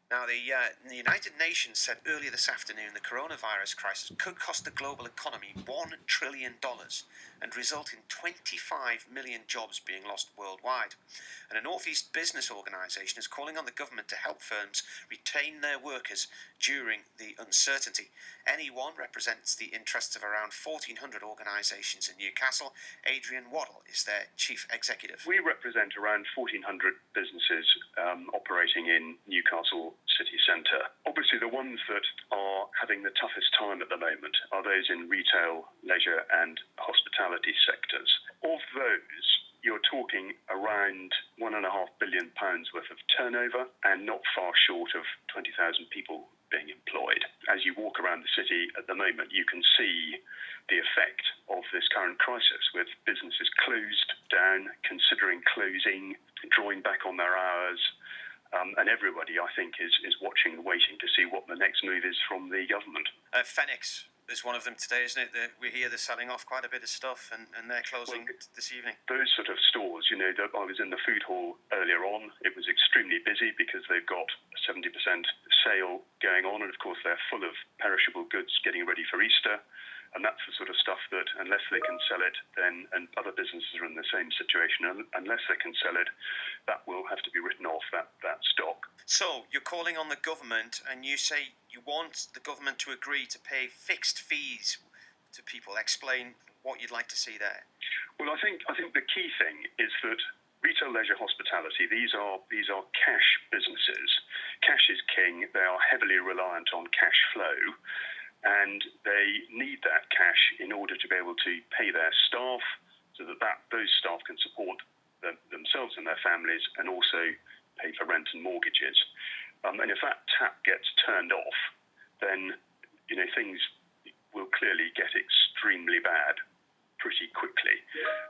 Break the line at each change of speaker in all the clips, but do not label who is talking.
Now, the United Nations said earlier this afternoon the coronavirus crisis could cost the global economy $1 trillion and result in 25 million jobs being lost worldwide. And a North East business organisation is calling on the government to help firms retain their workers during the uncertainty. NE1 represents the interests of around 1,400 organisations in Newcastle. Adrian Waddell is their Chief Executive.
We represent around 1,400 businesses operating in Newcastle city centre. Obviously, the ones that are having the toughest time at the moment are those in retail, leisure and hospitality sectors. Of those, you're talking around £1.5 billion worth of turnover and not far short of 20,000 people being employed. As you walk around the city at the moment, you can see the effect of this current crisis, with businesses closed down, considering closing, drawing back on their hours, and everybody, I think, is watching and waiting to see what the next move is from the government.
Phoenix is one of them today, isn't it? We hear they're selling off quite a bit of stuff, and they're closing this evening.
Those sort of stores, I was in the food hall earlier on. It was extremely busy because they've got a 70% sale going on, and of course they're full of perishable goods getting ready for Easter. And that's the sort of stuff that, unless they can sell it, then, and other businesses are in the same situation, unless they can sell it, that will have to be written off, that stock.
So you're calling on the government, and you say you want the government to agree to pay fixed fees to people. Explain what you'd like to see there.
Well, I think the key thing is that retail, leisure, hospitality, these are cash businesses. Cash is king. They are heavily reliant on cash flow. And they need that cash in order to be able to pay their staff, so that those staff can support themselves and their families, and also pay for rent and mortgages. And if that tap gets turned off, then things will clearly get extremely bad pretty quickly.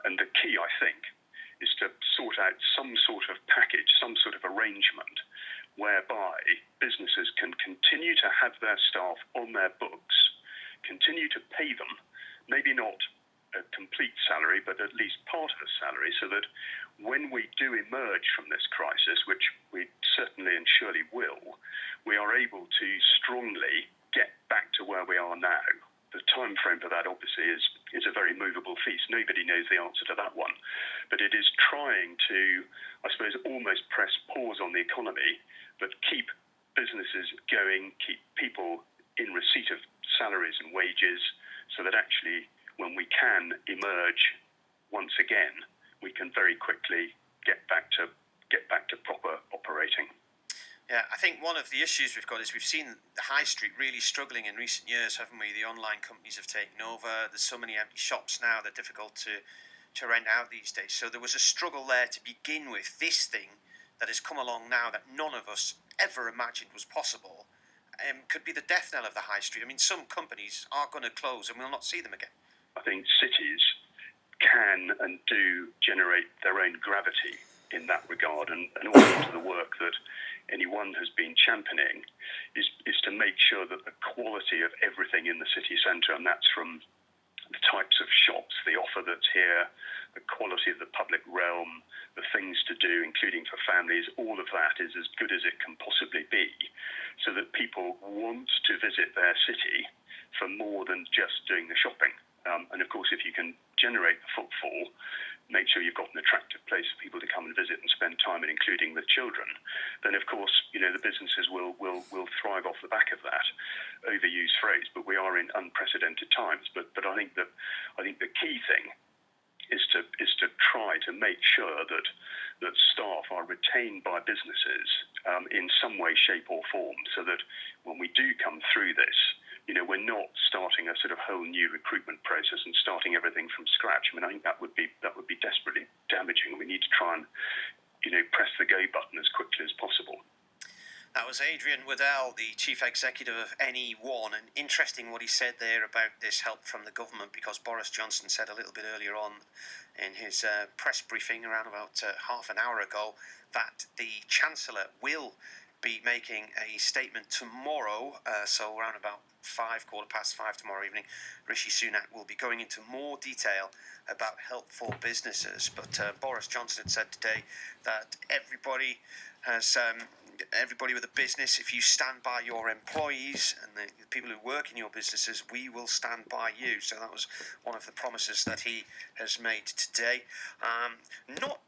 And the key, I think, is to sort out some sort of package, some sort of arrangement whereby businesses can continue to have their staff on their books, continue to pay them, maybe not a complete salary, but at least part of a salary, so that when we do emerge from this crisis, which we certainly and surely will, we are able to strongly get back to where we are now. The time frame for that, obviously, is a very movable feast. Nobody knows the answer to that one. But it is trying to, I suppose, almost press pause on the economy, but keep businesses going, keep people in receipt of salaries and wages, so that actually, when we can emerge once again, we can very quickly get back to proper operating.
Yeah, I think one of the issues we've got is we've seen the high street really struggling in recent years, haven't we? The online companies have taken over. There's so many empty shops now, they're difficult to rent out these days. So there was a struggle there to begin with. This thing that has come along now that none of us ever imagined was possible could be the death knell of the high street. I mean, some companies are going to close and we'll not see them again.
I think cities can and do generate their own gravity in that regard, and all of the work that NE1 has been championing is to make sure that the quality of everything in the city centre, and that's from the types of shops, the offer that's here, the quality of the public realm, the things to do, including for families, all of that is as good as it can possibly be, so that people want to visit their city for more than just doing the shopping. And of course, if you can generate the footfall, make sure you've got an attractive place for people to come and visit and spend time in, including with children, then of course, the businesses will thrive off the back of that. Overused phrase, but we are in unprecedented times. But I think the key thing is to try to make sure that staff are retained by businesses in some way, shape or form, so that when we do come through this, we're not starting a sort of whole new recruitment process and starting everything from scratch. I mean, I think that would be desperately damaging. We need to try and, press the go button as quickly as possible.
That was Adrian Waddell, the Chief Executive of NE1, and interesting what he said there about this help from the government, because Boris Johnson said a little bit earlier on in his press briefing around about half an hour ago that the Chancellor will be making a statement tomorrow, so around about 5:15 tomorrow evening. Rishi Sunak will be going into more detail about help for businesses, but Boris Johnson had said today that everybody has everybody with a business, if you stand by your employees and the people who work in your businesses, we will stand by you. So that was one of the promises that he has made today. Not